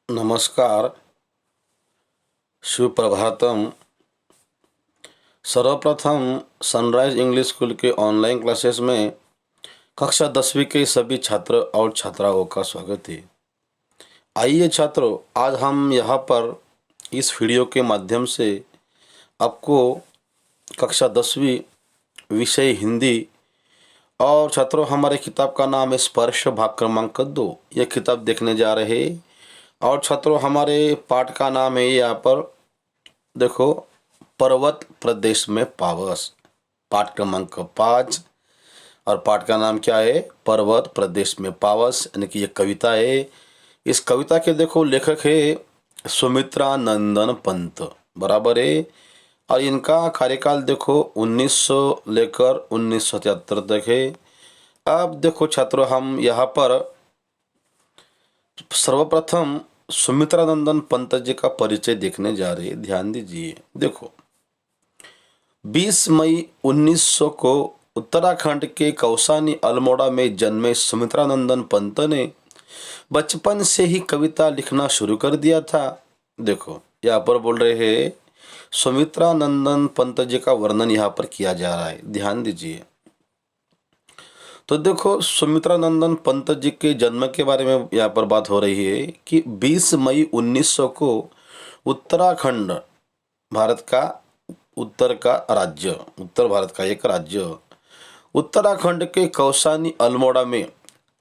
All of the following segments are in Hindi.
नमस्कार, सुप्रभातम। सर्वप्रथम सनराइज इंग्लिश स्कूल के ऑनलाइन क्लासेस में कक्षा 10वीं के सभी छात्र और छात्राओं का स्वागत है। आइए छात्रों, आज हम यहाँ पर इस वीडियो के माध्यम से आपको कक्षा 10वीं विषय हिंदी और छात्रों हमारे किताब का नाम है स्पर्श भाग क्रमांक 2। ये किताब देखने जा रहे हैं। और छात्रों हमारे पाठ का नाम है यहाँ पर देखो, पर्वत प्रदेश में पावस। पाठ क्रमांक 5 और पाठ का नाम क्या है? पर्वत प्रदेश में पावस, यानी कि ये कविता है। इस कविता के देखो लेखक है सुमित्रा नंदन पंत, बराबर है। और इनका कार्यकाल देखो 1900 लेकर 1973 तक है। अब देखो छात्रों, हम यहाँ पर सर्वप्रथम सुमित्रा नंदन पंत जी का परिचय देखने जा रहे हैं। ध्यान दीजिए। देखो, 20 मई 1900 को उत्तराखंड के कौसानी अल्मोड़ा में जन्मे सुमित्रा नंदन पंत ने बचपन से ही कविता लिखना शुरू कर दिया था। देखो, यहाँ पर बोल रहे हैं सुमित्रा नंदन पंत जी का वर्णन यहाँ पर किया जा रहा है। ध्यान दीजिए। तो देखो, सुमित्रा नंदन पंत जी के जन्म के बारे में यहाँ पर बात हो रही है कि 20 मई 1900 को उत्तराखंड, भारत का उत्तर भारत का एक राज्य, उत्तराखंड के कौसानी अल्मोड़ा में,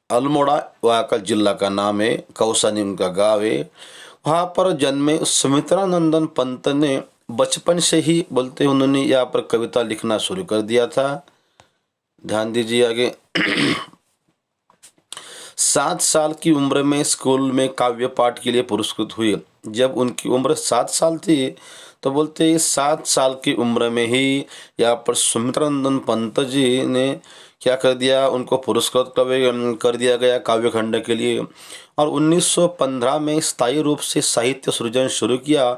अल्मोड़ा वहाँ का जिला का नाम है, कौसानी उनका गांव है, वहाँ पर जन्मे सुमित्रा नंदन पंत ने बचपन से ही बोलते उन्होंने यहाँ पर कविता लिखना शुरू कर दिया था। ध्यान दीजिए आगे। 7 साल की उम्र में स्कूल में काव्य पाठ के लिए पुरस्कृत हुए। जब उनकी उम्र 7 साल थी तो बोलते 7 साल की उम्र में ही यहाँ पर सुमित्रा नंदन पंत जी ने क्या कर दिया, उनको पुरस्कृत कर दिया गया काव्य खंड के लिए। और 1915 में स्थायी रूप से साहित्य सृजन शुरू किया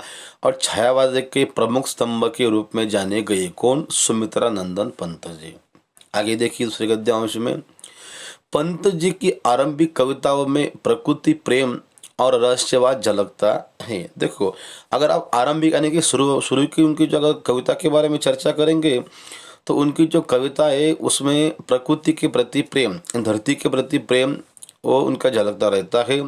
और छायावाद के प्रमुख स्तंभ के रूप में जाने गए। कौन? सुमित्रा नंदन पंत जी। आगे देखिए दूसरे गद्यांश में, पंत जी की आरंभिक कविताओं में प्रकृति प्रेम और रहस्यवाद झलकता है। देखो, अगर आप आरंभिक यानी कि शुरू की उनकी जो अगर कविता के बारे में चर्चा करेंगे तो उनकी जो कविता है उसमें प्रकृति के प्रति प्रेम, धरती के प्रति प्रेम वो उनका झलकता रहता है।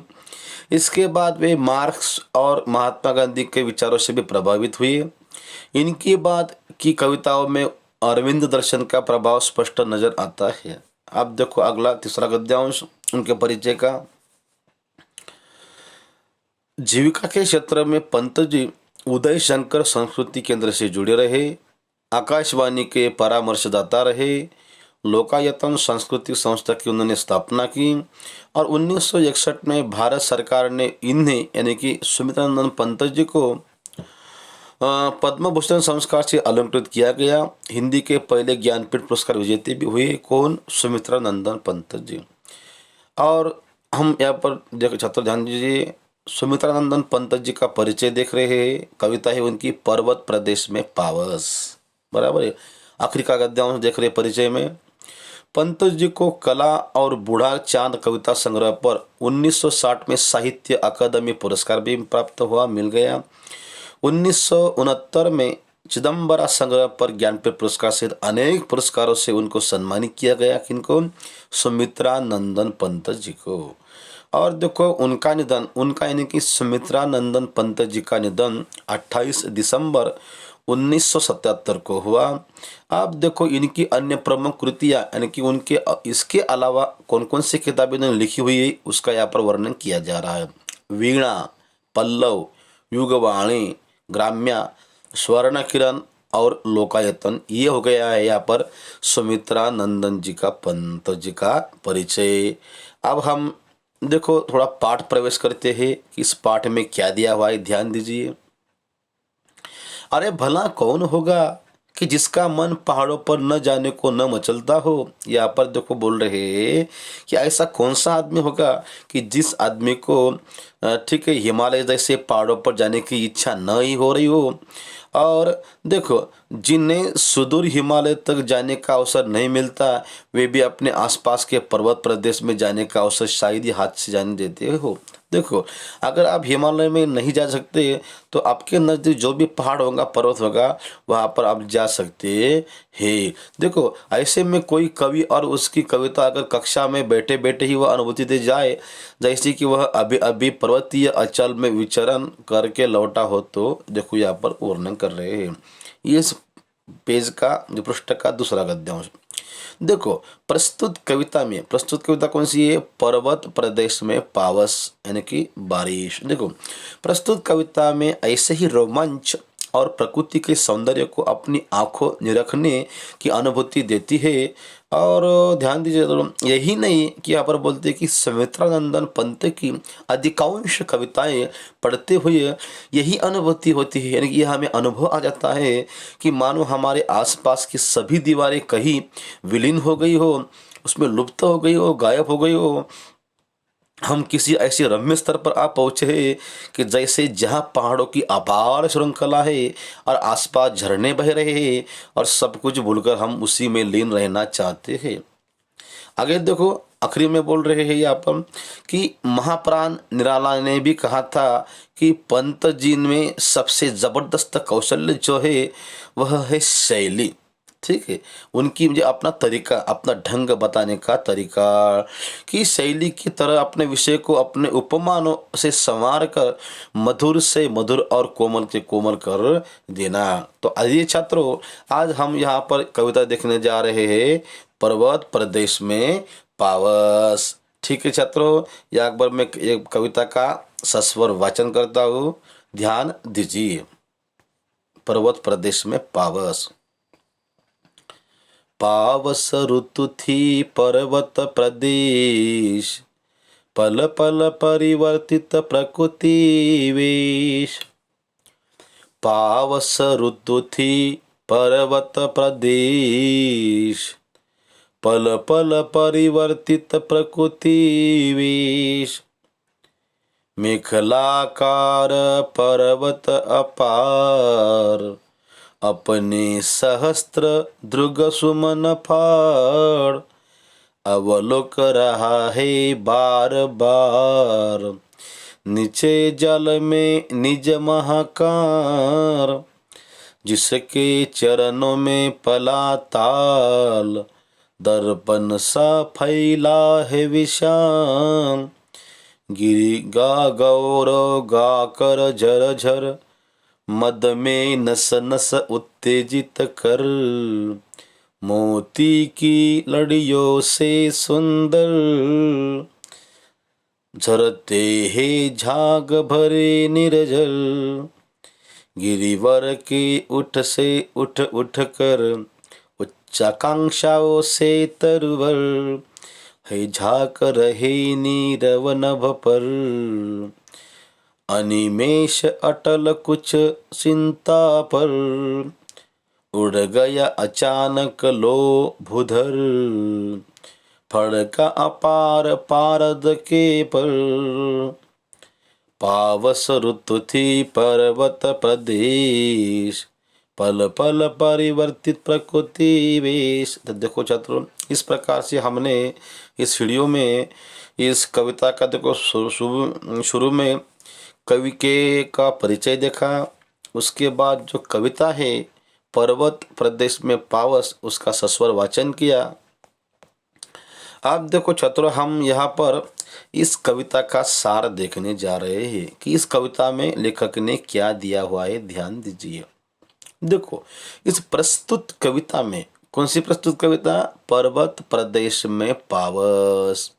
इसके बाद वे मार्क्स और महात्मा गांधी के विचारों से भी प्रभावित हुए। इनके बाद की कविताओं में अरविंद दर्शन का प्रभाव स्पष्ट नजर आता है। अब देखो अगला तीसरा गद्यांश उनके परिचय का। जीविका के क्षेत्र में पंत जी उदय शंकर संस्कृति केंद्र से जुड़े रहे, आकाशवाणी के परामर्शदाता रहे, लोकायतन सांस्कृतिक संस्था की उन्होंने स्थापना की और 1961 में भारत सरकार ने इन्हें यानी कि सुमित्रा नंदन पंत जी को पद्म भूषण संस्कार से अलंकृत किया गया। हिंदी के पहले ज्ञानपीठ पुरस्कार विजेते भी हुए। कौन? सुमित्रा नंदन पंत जी। और हम यहाँ पर देखो छात्र ध्यान दीजिए, सुमित्रा नंदन पंत जी का परिचय देख रहे हैं। कविता है उनकी पर्वत प्रदेश में पावस, बराबर है। आखिरी का गद्यांश देख रहे परिचय में, पंत जी को कला और बूढ़ा चांद कविता संग्रह पर 1960 में साहित्य अकादमी पुरस्कार भी प्राप्त हुआ, मिल गया। 1969 में चिदम्बरा संग्रह पर ज्ञानपीठ पुरस्कार सहित अनेक पुरस्कारों से उनको सम्मानित किया गया। किनको? सुमित्रा नंदन पंत जी को। और देखो उनका निधन, उनका यानी कि सुमित्रा नंदन पंत जी का निधन 28 दिसंबर 1977 को हुआ। अब देखो इनकी अन्य प्रमुख कृतियां यानी कि उनके इसके अलावा कौन कौन सी किताबें उन्होंने लिखी हुई है उसका यहाँ पर वर्णन किया जा रहा है। वीणा, पल्लव, युगवाणी, ग्राम्या, स्वर्ण किरण और लोकायतन, ये हो गया है यहाँ पर सुमित्रा नंदन जी का पंत जी का परिचय। अब हम देखो थोड़ा पाठ प्रवेश करते हैं कि इस पाठ में क्या दिया हुआ है। ध्यान दीजिए। अरे भला कौन होगा कि जिसका मन पहाड़ों पर न जाने को न मचलता हो। यहाँ पर देखो बोल रहे हैं कि ऐसा कौन सा आदमी होगा कि जिस आदमी को ठीक है हिमालय जैसे पहाड़ों पर जाने की इच्छा न ही हो रही हो, और देखो जिन्हें सुदूर हिमालय तक जाने का अवसर नहीं मिलता वे भी अपने आसपास के पर्वत प्रदेश में जाने का अवसर शायद ही हाथ से जाने देते हो। देखो, अगर आप हिमालय में नहीं जा सकते तो आपके नज़दीक जो भी पहाड़ होगा, पर्वत होगा, वहाँ पर आप जा सकते हैं। देखो, ऐसे में कोई कवि और उसकी कविता अगर कक्षा में बैठे बैठे ही वह अनुभूति दे जाए, जैसे कि वह अभी अभी पर्वतीय अंचल में विचरण करके लौटा हो, तो देखो यहाँ पर वर्णन कर रहे हैं। ये इस पेज का जो पृष्ठ का दूसरा गद्यांश। देखो, प्रस्तुत कविता कौन सी है? पर्वत प्रदेश में पावस यानी कि बारिश। देखो, प्रस्तुत कविता में ऐसे ही रोमांच और प्रकृति के सौंदर्य को अपनी आंखों निरखने की अनुभूति देती है। और ध्यान दीजिए, यही नहीं कि यहाँ पर बोलते हैं कि सुमित्रानंदन पंत की अधिकांश कविताएं पढ़ते हुए यही अनुभूति होती है, यानी कि यह हमें अनुभव आ जाता है कि मानो हमारे आसपास की सभी दीवारें कहीं विलीन हो गई हो, उसमें लुप्त हो गई हो, गायब हो गई हो। हम किसी ऐसे रम्य स्तर पर आ पहुंचे हैं कि जैसे जहाँ पहाड़ों की अपार श्रृंखला है और आसपास झरने बह रहे हैं और सब कुछ भूलकर हम उसी में लीन रहना चाहते हैं। आगे देखो, आखिरी में बोल रहे हैं यहाँ पर कि महाप्राण निराला ने भी कहा था कि पंत जी में सबसे जबरदस्त कौशल्य जो है वह है शैली। ठीक है, उनकी मुझे अपना तरीका, अपना ढंग बताने का तरीका, कि शैली की तरह अपने विषय को अपने उपमानों से संवार कर मधुर से मधुर और कोमल से कोमल कर देना। तो आइए छात्रों, आज हम यहाँ पर कविता देखने जा रहे हैं, पर्वत प्रदेश में पावस। ठीक है छात्रों, या एक बार मैं एक कविता का सस्वर वाचन करता हूँ, ध्यान दीजिए। पर्वत प्रदेश में पावस। पावस ऋतु थी पर्वत प्रदेश, पल पल परिवर्तित प्रकृति वेश। पावस ऋतु थी पर्वत प्रदेश, पल पल परिवर्तित प्रकृति वेश। मेखलाकार पर्वत अपार, अपने सहस्त्र दृग सुमन फाड़। अवलोक रहा है बार बार, नीचे जल में निज महाकार। जिसके चरणों में पलाताल, दर्पण सा फैला है विशाल। गिरी गा गौरव गाकर झर झर, मद में नस नस उत्तेजित कर। मोती की लड़ियों से सुंदर, झरते हैं झाग भरे निर्जल। गिरिवर के उठ से उठ उठ कर, उच्चाकांक्षाओं से तरवर। है झाक रहे नीरव नभ पर, अनिमेष अटल कुछ चिंता पर। उड़ गया अचानक लोभुधर, फड़का अपार पारद के पर। पावस ऋतु थी पर्वत प्रदेश, पल पल परिवर्तित प्रकृति वेश। तो देखो छात्रों, इस प्रकार से हमने इस वीडियो में इस कविता का देखो शुरू में कवि के का परिचय देखा, उसके बाद जो कविता है पर्वत प्रदेश में पावस, उसका सस्वर वाचन किया। अब देखो छात्रों, हम यहाँ पर इस कविता का सार देखने जा रहे हैं कि इस कविता में लेखक ने क्या दिया हुआ है। ध्यान दीजिए। देखो, इस प्रस्तुत कविता में, कौन सी प्रस्तुत कविता? पर्वत प्रदेश में पावस।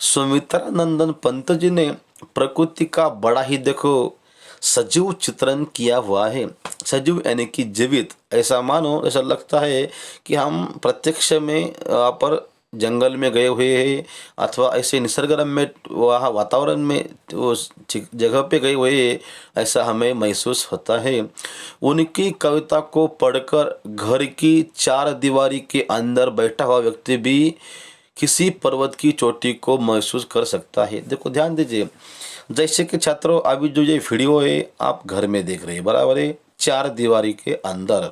सुमित्रानंदन पंत जी ने प्रकृति का बड़ा ही देखो सजीव चित्रण किया हुआ है। सजीव यानी कि जीवित, ऐसा मानो ऐसा लगता है कि हम प्रत्यक्ष में पर जंगल में गए हुए हैं अथवा ऐसे निसर्गरम्य वहाँ वातावरण में उस जगह पे गए हुए हैं, ऐसा हमें महसूस होता है। उनकी कविता को पढ़कर घर की चार दीवारी के अंदर बैठा हुआ व्यक्ति भी किसी पर्वत की चोटी को महसूस कर सकता है। देखो ध्यान दीजिए, जैसे कि छात्रों अभी जो ये वीडियो है आप घर में देख रहे हैं, बराबर है, चार दीवारी के अंदर।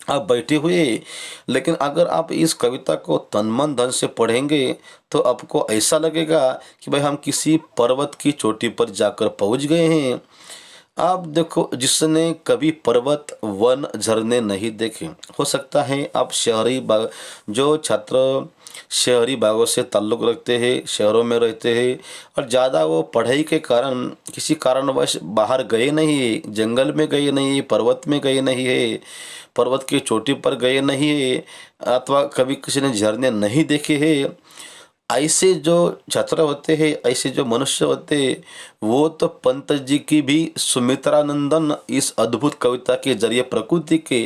आप बैठे हुए, लेकिन अगर आप इस कविता को तन मन धन से पढ़ेंगे तो आपको ऐसा लगेगा कि भाई हम किसी पर्वत की चोटी पर जाकर पहुंच गए हैं। आप देखो, जिसने कभी पर्वत वन झरने नहीं देखे, हो सकता है आप शहरी बाग, जो छात्र शहरी भागों से ताल्लुक़ रखते हैं, शहरों में रहते हैं और ज़्यादा वो पढ़ाई के कारण किसी कारणवश बाहर गए नहीं है, जंगल में गए नहीं है, पर्वत में गए नहीं है, पर्वत की चोटी पर गए नहीं है, अथवा कभी किसी ने झरने नहीं देखे हैं, ऐसे जो छात्र होते हैं, ऐसे जो मनुष्य होते हैं, वो तो पंत जी की भी सुमित्रानंदन इस अद्भुत कविता के जरिए प्रकृति के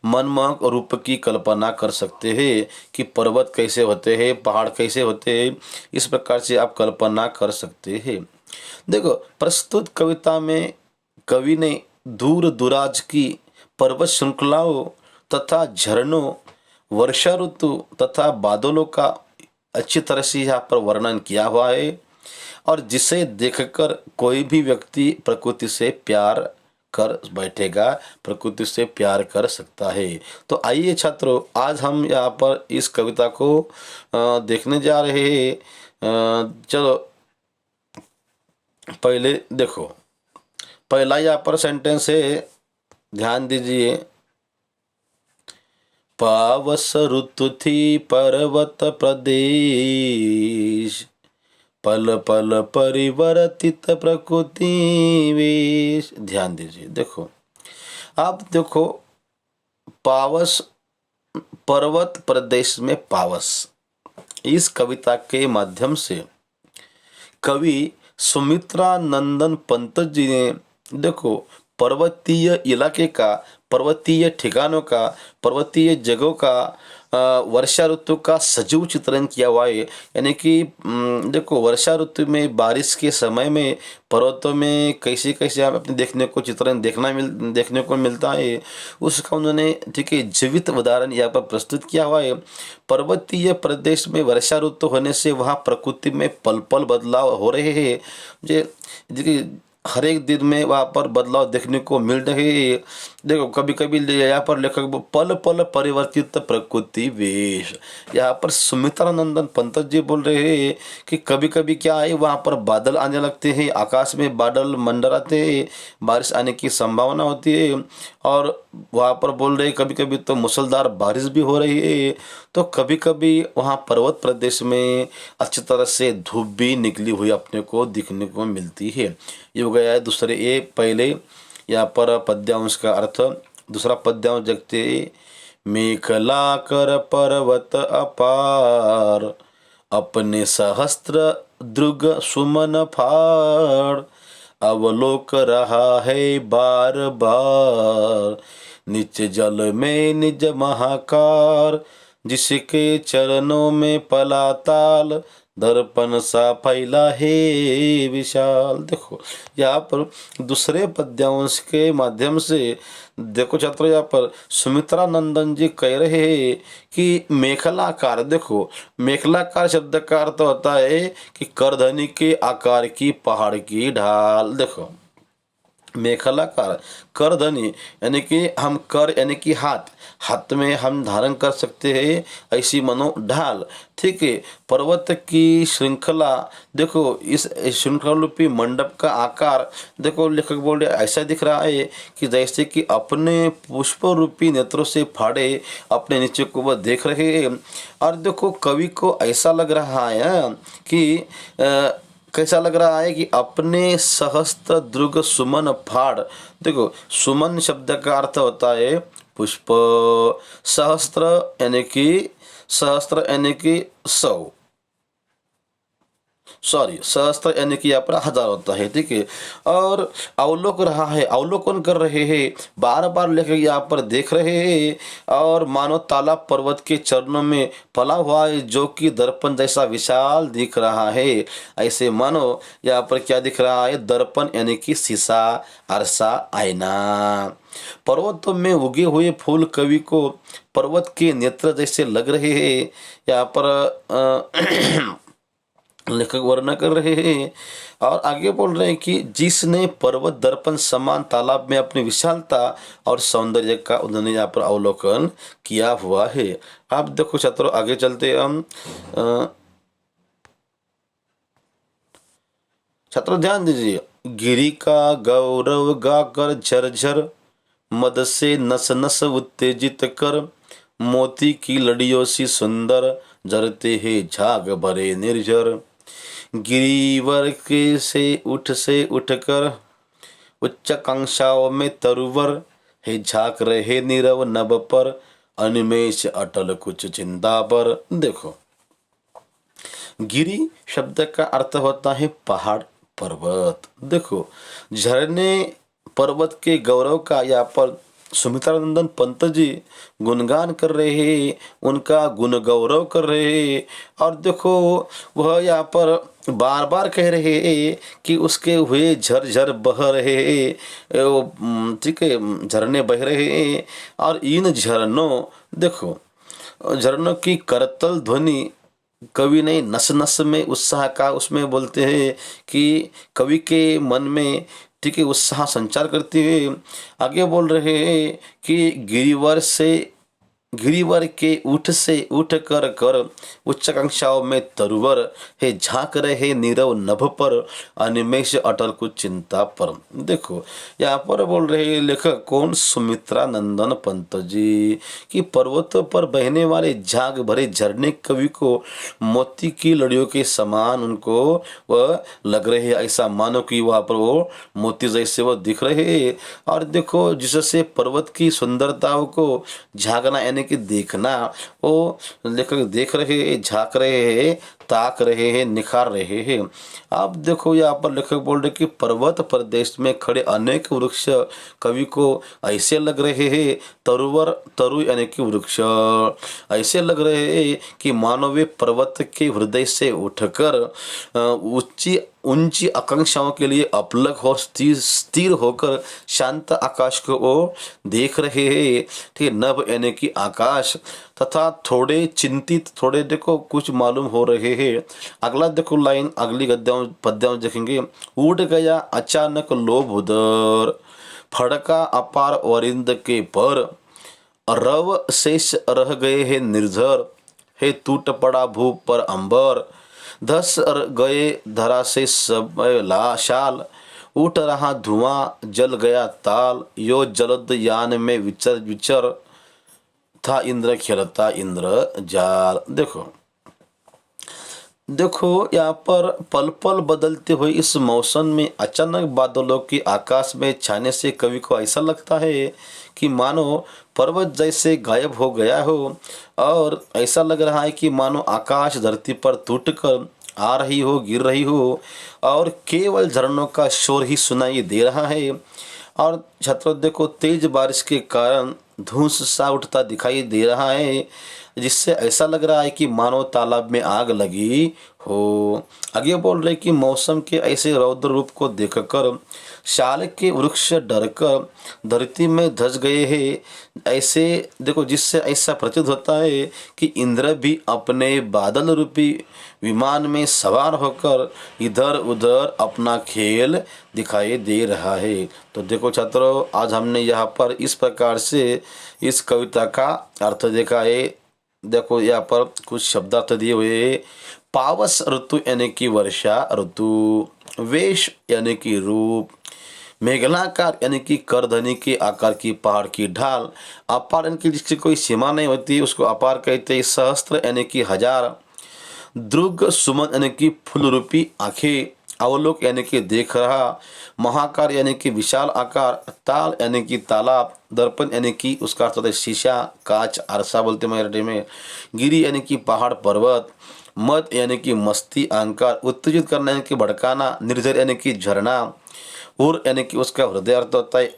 मनमोहक रूप की कल्पना कर सकते हैं कि पर्वत कैसे होते हैं, पहाड़ कैसे होते हैं, इस प्रकार से आप कल्पना कर सकते हैं। देखो, प्रस्तुत कविता में कवि ने दूर दुराज की पर्वत श्रृंखलाओं तथा झरनों, वर्षा ऋतु तथा बादलों का अच्छी तरह से यहाँ पर वर्णन किया हुआ है, और जिसे देखकर कोई भी व्यक्ति प्रकृति से प्यार कर बैठेगा, प्रकृति से प्यार कर सकता है। तो आइए छात्रों, आज हम यहाँ पर इस कविता को देखने जा रहे हैं। चलो पहले देखो, पहला यहाँ पर सेंटेंस है, ध्यान दीजिए। पावस ऋतु थी पर्वत प्रदेश, पल पल परिवर्तित प्रकृति वेश। ध्यान दीजिए, देखो आप देखो, पावस, पर्वत प्रदेश में पावस, इस कविता के माध्यम से कवि सुमित्रा नंदन पंत जी ने देखो पर्वतीय इलाके का, पर्वतीय ठिकानों का, पर्वतीय जगहों का वर्षा ऋतु का सजीव चित्रण किया हुआ है। यानी कि देखो, वर्षा ऋतु में बारिश के समय में पर्वतों में कैसे कैसे आप अपने देखने को चित्रण देखने को मिलता है, उसका उन्होंने ठीक है जीवित उदाहरण यहाँ पर प्रस्तुत किया हुआ है। पर्वतीय प्रदेश में वर्षा ऋतु होने से वहाँ प्रकृति में पल पल बदलाव हो रहे हैं। देखिए, हर एक दिन में वहाँ पर बदलाव देखने को मिल रहे हैं। देखो, कभी कभी यहाँ पर लेखक पल पल परिवर्तित प्रकृति वेश, यहाँ पर सुमित्रानंदन पंत जी बोल रहे हैं कि कभी कभी क्या है, वहाँ पर बादल आने लगते हैं, आकाश में बादल मंडराते हैं, बारिश आने की संभावना होती है, और वहाँ पर बोल रहे कभी कभी तो मूसलाधार बारिश भी हो रही है। तो कभी कभी वहाँ पर्वत प्रदेश में अच्छी तरह से धूप भी निकली हुई अपने को दिखने को मिलती है। ये हो गया है दूसरे, ये पहले यहाँ पर पद्यांश का अर्थ। दूसरा पद्यांश देखते, मेखला कर पर्वत अपार, अपने सहस्त्र दृग सुमन फाड़, अवलोक रहा है बार बार, निच जल में निज महाकार, जिसके चरणों में पलाताल, दर्पण सा फैला है विशाल। देखो, यहाँ पर दूसरे पद्यांश के माध्यम से देखो छात्रों, यहाँ पर सुमित्रा नंदन जी कह रहे हैं कि मेखलाकार, देखो मेखलाकार शब्द का अर्थ होता है कि करधनी के आकार की पहाड़ की ढाल। देखो, मेखलाकार, करधनी यानी कि हम कर यानी कि हाथ, हाथ में हम धारण कर सकते हैं, ऐसी मनो ढाल। ठीक है, पर्वत की श्रृंखला, देखो इस श्रृंखला रूपी मंडप का आकार, देखो लेखक बोल रहे ऐसा दिख रहा है कि जैसे कि अपने पुष्प रूपी नेत्रों से फाड़े अपने नीचे को वह देख रहे हैं। और देखो, कवि को ऐसा लग रहा है कि कैसा लग रहा है कि अपने सहस्त्र दृग सुमन फाड़। देखो, सुमन शब्द का अर्थ होता है पुष्प, सहस्त्र यानी कि, सहस्त्र यानी कि 100, सॉरी सहस्त्र यानी कि यहाँ पर 1000 होता है। ठीक है, और अवलोक रहा है, अवलोकन कर रहे हैं, बार बार लेकर यहाँ पर देख रहे हैं, और मानो तालाब पर्वत के चरणों में फला हुआ है, जो कि दर्पण जैसा विशाल दिख रहा है। ऐसे मानो यहाँ पर क्या दिख रहा है, दर्पण यानी कि शीशा, अरसा, आईना। पर्वतों में उगे हुए फूल कवि को पर्वत के नेत्र जैसे लग रहे हैं। यहाँ पर लेखक वर्णन कर रहे हैं। और आगे बोल रहे हैं कि जिसने पर्वत दर्पण समान तालाब में अपनी विशालता और सौंदर्य का उन्होंने यहाँ पर अवलोकन किया हुआ है। आप देखो छात्रों, आगे चलते हम। छात्रों ध्यान दीजिए, गिरी का गौरव गाकर झरझर, मद से नस नस उत्तेजित कर, मोती की लड़ियों सी सुंदर, जरते हैं झाग भरे निर्झर। गिरिवर के से उठकर, उच्चाकांक्षाओं में तरुवर, है झांक रहे नीरव नभ पर, अनिमेष अटल कुछ चिंता पर। देखो, गिरी शब्द का अर्थ होता है पहाड़, पर्वत। देखो, झरने पर्वत के गौरव का यहाँ पर सुमित्रानंदन पंत जी गुणगान कर रहे हैं, उनका गुण गौरव कर रहे हैं। और देखो, वह यहाँ पर बार बार कह रहे हैं कि उसके हुए झरझर बह रहे हैं, ठीक है, झरने बह रहे हैं। और इन झरनों, देखो, झरनों की करतल ध्वनि कवि ने नस नस में उत्साह का, उसमें बोलते हैं कि कवि के मन में, ठीक है, उत्साह संचार करते हुए आगे बोल रहे हैं कि गिरिवर के उठ से उठ कर कर, उच्चाकांक्षाओं में तरुवर, है झांक रहे नीरव नभ पर, अनिमेष अटल कुछ चिंता पर। देखो, यहाँ पर बोल रहे हैं लेखक कौन, सुमित्रा नंदन पंत जी, कि पर्वतों पर बहने वाले झाग भरे झरने कवि को मोती की लड़ियों के समान उनको वह लग रहे हैं, ऐसा मानो कि वहाँ पर वो मोती जैसे वो दिख रहे हैं। और देखो, जिससे पर्वत की सुंदरताओं को झांकना यानी कि देखना, वो लेखक देख रहे हैं, झांक रहे हैं, ताक रहे हैं, निखार रहे हैं। आप देखो, यहाँ पर लेखक बोल रहे कि पर्वत प्रदेश में खड़े अनेक वृक्ष कवि को ऐसे लग रहे हैं, तरु यानी कि वृक्ष ऐसे लग रहे हैं कि मानो वे पर्वत के हृदय से उठकर ऊंची आकांक्षाओं के लिए अपलग हो स्थिर होकर शांत आकाश को वो देख रहे हैं। ठीक, नभ यानी कि आकाश, तथा थोड़े चिंतित, थोड़े देखो कुछ मालूम हो रहे हैं। अगला देखो लाइन, अगली गद्यों पद्यों देखेंगे। उड़ गया अचानक लोभ उदर, फड़का अपार वरिंद के पर, रव शेष रह गए हैं निर्झर, हे टूट पड़ा भू पर अंबर, धस गए धरा से सब शाल, उठ रहा धुआं जल गया ताल, यो जलद यान में विचर विचर, था इंद्र खेलता इंद्र जाल। देखो, यहाँ पर पल पल बदलते हुए इस मौसम में अचानक बादलों की आकाश में छाने से कवि को ऐसा लगता है कि मानो पर्वत जैसे गायब हो गया हो, और ऐसा लग रहा है कि मानो आकाश धरती पर टूटकर आ रही हो, गिर रही हो, और केवल झरनों का शोर ही सुनाई दे रहा है। और छात्रों देखो, तेज बारिश के कारण धूस सा उठता दिखाई दे रहा है, जिससे ऐसा लग रहा है कि मानो तालाब में आग लगी हो। आगे बोल रहे कि मौसम के ऐसे रौद्र रूप को देखकर शाल के वृक्ष डरकर धरती में धस गए हैं। ऐसे देखो, जिससे ऐसा प्रतीत होता है कि इंद्र भी अपने बादल रूपी विमान में सवार होकर इधर उधर अपना खेल दिखाई दे रहा है। तो देखो छात्रों, आज हमने यहाँ पर इस प्रकार से इस कविता का अर्थ देखा है। देखो, यहाँ पर कुछ शब्दार्थ दिए हुए। पावस ऋतु यानी कि वर्षा ऋतु, वेश यानी कि रूप, मेघलाकार यानी कि करधनी के आकार की पहाड़ की ढाल, अपार यानी कि जिसकी कोई सीमा नहीं होती उसको अपार कहते हैं, सहस्त्र यानी कि हजार, द्रुग सुमन यानी कि फूल रूपी आंखें, अवलोक यानी कि देख रहा, महाकार यानी कि विशाल आकार, ताल यानी कि तालाब, दर्पण यानी कि उसका अर्थ होता है शीशा, कांच, आरसा बोलते हैं मराठी में, गिरी यानी कि पहाड़ पर्वत, मद यानी कि मस्ती अहंकार, उत्तेजित करना यानी कि भड़काना, निर्झर यानी कि झरना, उर यानी कि उसका हृदय अर्थ होता है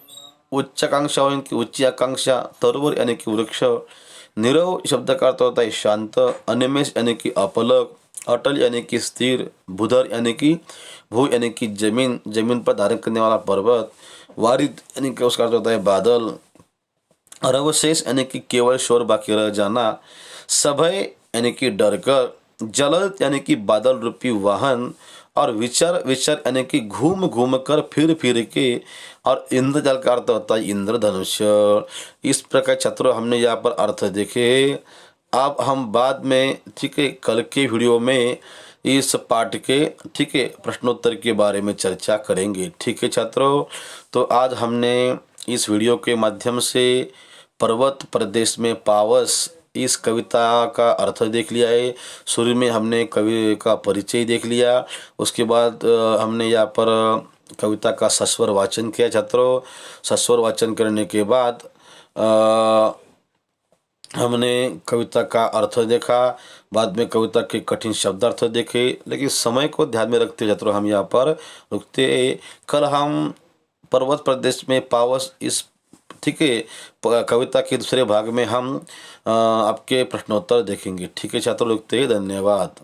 उच्चाकांक्षा यानी कि उच्च आकांक्षा, तरुवर यानी कि वृक्ष, नीरव शब्द का अर्थ होता है शांत, अनिमेष यानी कि अपलक, अटल यानी कि स्थिर, भूधर यानी कि भू यानी कि जमीन, जमीन पर धारण करने वाला पर्वत, वारिद यानी कि उसका अर्थ होता है बादल, अरवशेष यानी कि केवल शोर बाकी रह जाना, सभय यानी कि डर कर, जलद यानी कि बादल रूपी वाहन, और विचर विचर यानी कि घूम घूम कर फिर फिर के, और इंद्रजाल का अर्थ होता है इंद्रधनुष। इस प्रकार छात्रों हमने यहाँ पर अर्थ देखे। अब हम बाद में ठीक है कल के वीडियो में इस पाठ के ठीक है प्रश्नोत्तर के बारे में चर्चा करेंगे। ठीक है छात्रों, तो आज हमने इस वीडियो के माध्यम से पर्वत प्रदेश में पावस इस कविता का अर्थ देख लिया है। शुरू में हमने कवि का परिचय देख लिया, उसके बाद हमने यहाँ पर कविता का सस्वर वाचन किया छात्रों। सस्वर वाचन करने के बाद हमने कविता का अर्थ देखा, बाद में कविता के कठिन शब्दार्थ देखे, लेकिन समय को ध्यान में रखते छात्रों हम यहाँ पर रुकते। कल हम पर्वत प्रदेश में पावस इस ठीक है कविता के दूसरे भाग में हम आपके प्रश्नोत्तर देखेंगे। ठीक है छात्रों, रुकते हैं, धन्यवाद।